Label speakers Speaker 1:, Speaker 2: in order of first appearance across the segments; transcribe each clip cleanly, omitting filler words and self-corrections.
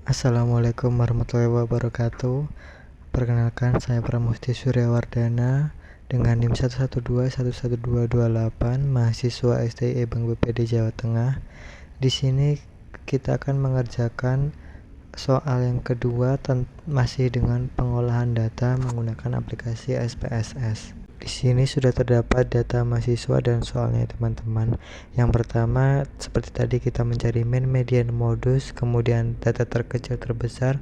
Speaker 1: Assalamualaikum warahmatullahi wabarakatuh. Perkenalkan, saya Pramusti Suryawardana dengan NIM 112112228, mahasiswa STI Bank BPD Jawa Tengah. Di sini kita akan mengerjakan soal yang kedua masih dengan pengolahan data menggunakan aplikasi SPSS. Di sini sudah terdapat data mahasiswa dan soalnya teman-teman. Yang pertama, seperti tadi kita mencari mean, median, modus, kemudian data terkecil terbesar,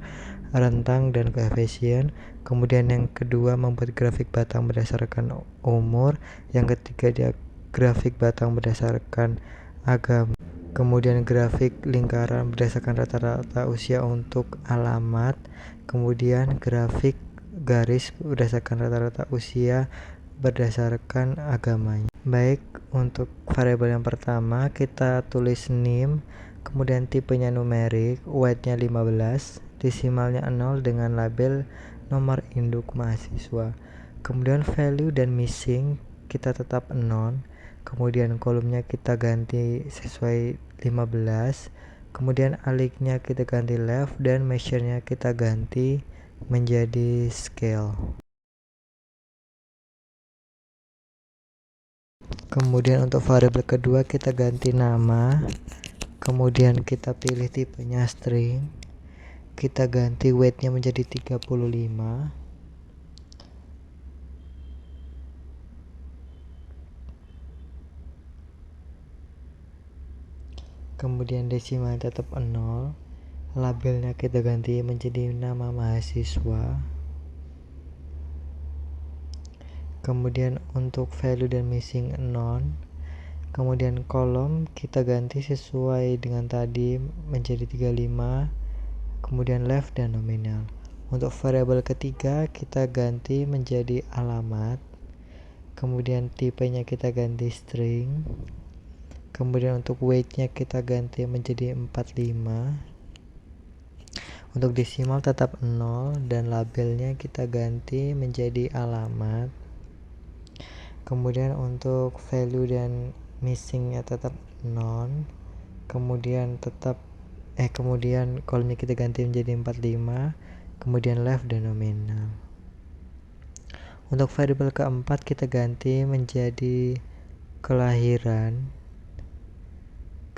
Speaker 1: rentang, dan koefisien. Kemudian yang kedua, membuat grafik batang berdasarkan umur. Yang ketiga, dia grafik batang berdasarkan agama. Kemudian grafik lingkaran berdasarkan rata-rata usia untuk alamat. Kemudian grafik garis berdasarkan rata-rata usia berdasarkan agamanya. Baik, untuk variabel yang pertama kita tulis NIM, kemudian tipenya numerik, weightnya 15, desimalnya 0 dengan label nomor induk mahasiswa. Kemudian value dan missing kita tetap non, kemudian kolomnya kita ganti sesuai 15, kemudian aliknya kita ganti left, dan measure-nya kita ganti menjadi scale. Kemudian untuk variabel kedua kita ganti nama, kemudian kita pilih tipenya string, kita ganti weightnya menjadi 35, kemudian desimal tetap 0, labelnya kita ganti menjadi nama mahasiswa. Kemudian untuk value dan missing non, kemudian kolom kita ganti sesuai dengan tadi menjadi 35, kemudian left dan nominal. Untuk variabel ketiga kita ganti menjadi alamat, kemudian tipenya kita ganti string, kemudian untuk weightnya kita ganti menjadi 45, untuk desimal tetap 0 dan labelnya kita ganti menjadi alamat. Kemudian untuk value dan missingnya tetap non, kemudian kolomnya kita ganti menjadi 45, kemudian left dan nominal. Untuk variabel keempat kita ganti menjadi kelahiran,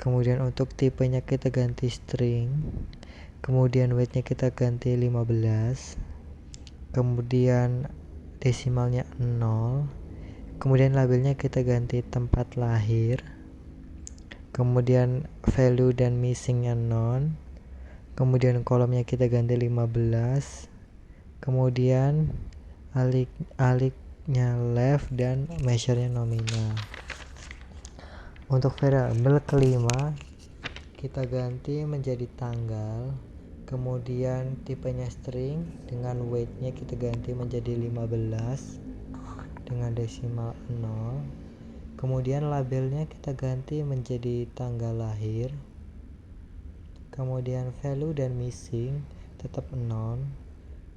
Speaker 1: kemudian untuk tipenya kita ganti string, kemudian weightnya kita ganti 15, kemudian desimalnya 0, kemudian labelnya kita ganti tempat lahir, kemudian value dan missingnya non, kemudian kolomnya kita ganti 15, kemudian aliknya left dan measure-nya nominal. Untuk variabel kelima kita ganti menjadi tanggal, kemudian tipenya string, dengan weightnya kita ganti menjadi 15 dengan desimal 0, kemudian labelnya kita ganti menjadi tanggal lahir, kemudian value dan missing tetap non,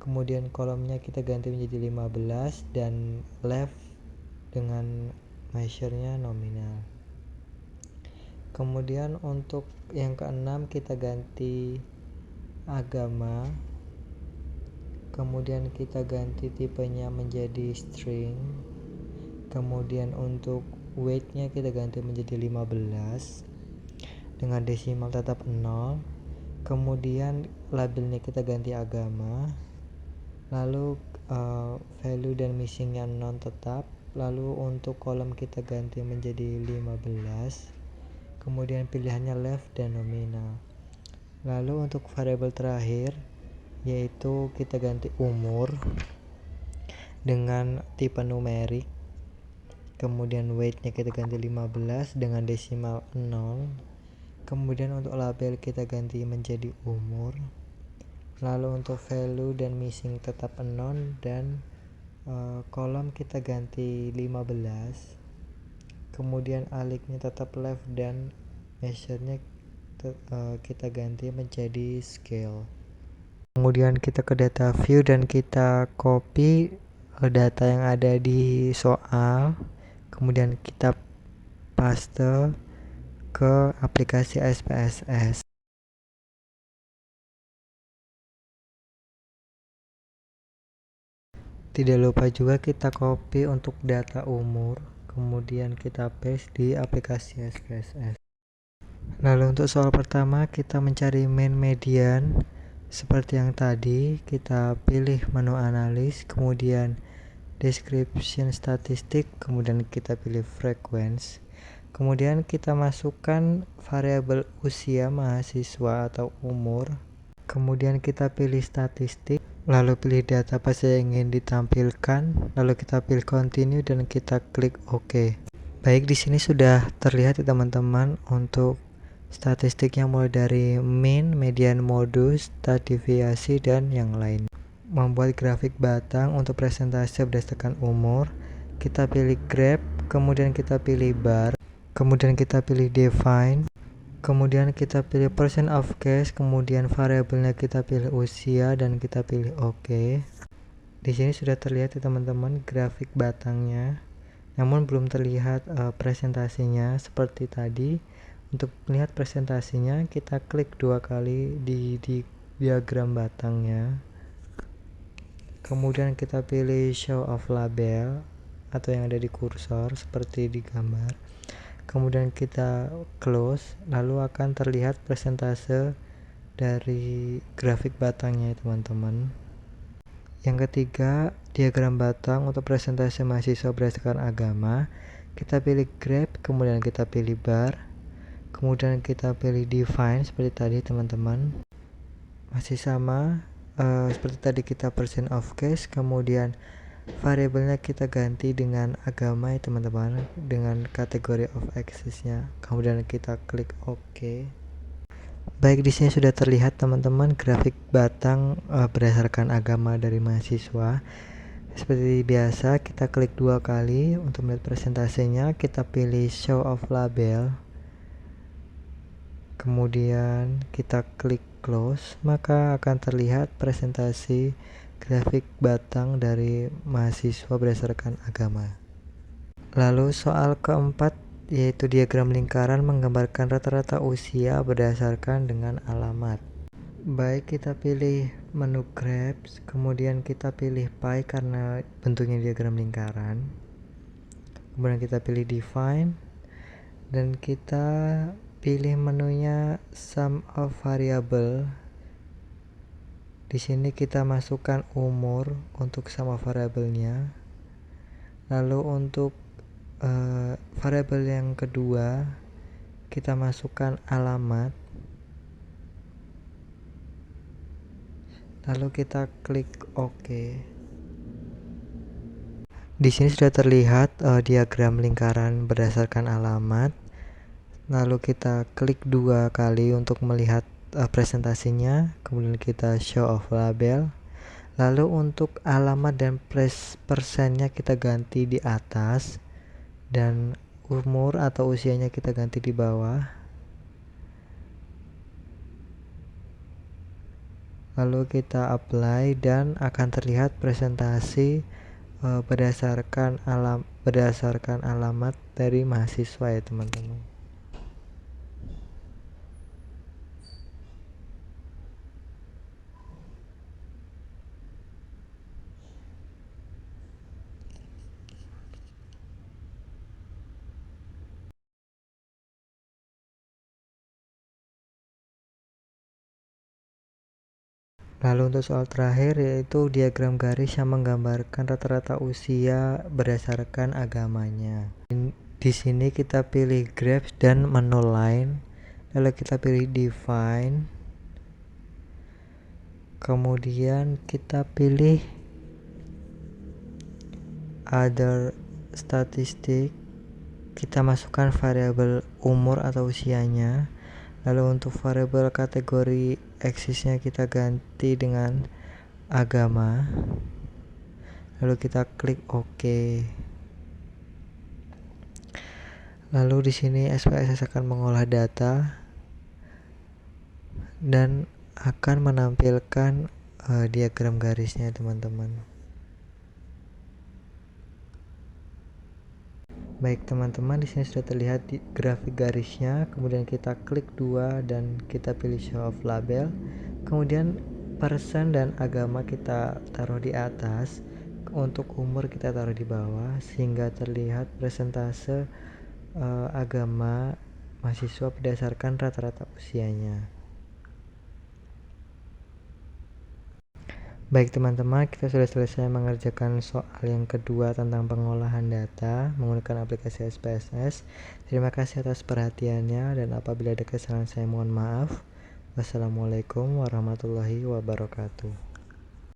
Speaker 1: kemudian kolomnya kita ganti menjadi 15 dan left dengan measure-nya nominal. Kemudian untuk yang keenam kita ganti agama, kemudian kita ganti tipenya menjadi string, kemudian untuk weightnya kita ganti menjadi 15 dengan desimal tetap 0, kemudian labelnya kita ganti agama, lalu value dan missingnya non tetap, lalu untuk kolom kita ganti menjadi 15, kemudian pilihannya left dan nominal. Lalu untuk variabel terakhir yaitu kita ganti umur dengan tipe numerik, kemudian weightnya kita ganti 15 dengan desimal 0, kemudian untuk label kita ganti menjadi umur, lalu untuk value dan missing tetap non, dan kolom kita ganti 15, kemudian aliknya tetap left dan measure-nya kita ganti menjadi scale. Kemudian kita ke data view dan kita copy data yang ada di soal, kemudian kita paste ke aplikasi SPSS. Tidak lupa juga kita copy untuk data umur, kemudian kita paste di aplikasi SPSS. Lalu untuk soal pertama kita mencari mean median. Seperti yang tadi, kita pilih menu analis, kemudian description statistik, kemudian kita pilih frequency. Kemudian kita masukkan variabel usia mahasiswa atau umur. Kemudian kita pilih statistik, lalu pilih data apa saja yang ingin ditampilkan, lalu kita pilih continue dan kita klik OK. Baik, di sini sudah terlihat ya teman-teman untuk statistiknya mulai dari mean, median, modus, start deviasi dan yang lain. Membuat grafik batang untuk presentasi berdasarkan umur, kita pilih graph, kemudian kita pilih bar, kemudian kita pilih define, kemudian kita pilih percent of case, kemudian variabelnya kita pilih usia dan kita pilih OK. Di sini sudah terlihat ya teman-teman grafik batangnya, namun belum terlihat presentasinya seperti tadi. Untuk melihat presentasinya kita klik 2 kali di diagram batangnya, kemudian kita pilih show of label atau yang ada di kursor seperti di gambar, kemudian kita close, lalu akan terlihat presentase dari grafik batangnya ya teman-teman. Yang ketiga, diagram batang untuk presentasi mahasiswa berdasarkan agama. Kita pilih graph, kemudian kita pilih bar, kemudian kita pilih define seperti tadi teman-teman. Masih sama seperti tadi, kita percent of case, kemudian variabelnya kita ganti dengan agama ya teman-teman, dengan kategori of access-nya, kemudian kita klik OK. Baik, di sini sudah terlihat teman-teman grafik batang berdasarkan agama dari mahasiswa. Seperti biasa kita klik 2 kali untuk melihat presentasinya, kita pilih show of label, kemudian kita klik close, maka akan terlihat presentasi grafik batang dari mahasiswa berdasarkan agama. Lalu soal keempat, yaitu diagram lingkaran menggambarkan rata-rata usia berdasarkan dengan alamat. Baik, kita pilih menu graph, kemudian kita pilih pie karena bentuknya diagram lingkaran, kemudian kita pilih define dan kita pilih menunya sum of variable. Di sini kita masukkan umur untuk sum of variabelnya. Lalu untuk variabel yang kedua kita masukkan alamat. Lalu kita klik OK. Di sini sudah terlihat diagram lingkaran berdasarkan alamat. Lalu kita klik 2 kali untuk melihat presentasinya, kemudian kita show of label. Lalu untuk alamat dan persennya kita ganti di atas dan umur atau usianya kita ganti di bawah. Lalu kita apply dan akan terlihat presentasi berdasarkan alamat dari mahasiswa ya teman-teman. Lalu untuk soal terakhir, yaitu diagram garis yang menggambarkan rata-rata usia berdasarkan agamanya. Di sini kita pilih graph dan menu line, lalu kita pilih define, kemudian kita pilih other statistik, kita masukkan variabel umur atau usianya. Lalu untuk variabel kategori axisnya kita ganti dengan agama, lalu kita klik OK. Lalu di sini SPSS akan mengolah data dan akan menampilkan diagram garisnya teman-teman. Baik teman-teman, di sini sudah terlihat di grafik garisnya, kemudian kita klik 2 dan kita pilih show of label, kemudian persen dan agama kita taruh di atas, untuk umur kita taruh di bawah sehingga terlihat persentase agama mahasiswa berdasarkan rata-rata usianya. Baik teman-teman, kita sudah selesai mengerjakan soal yang kedua tentang pengolahan data menggunakan aplikasi SPSS. Terima kasih atas perhatiannya, dan apabila ada kesalahan saya mohon maaf. Wassalamualaikum warahmatullahi wabarakatuh.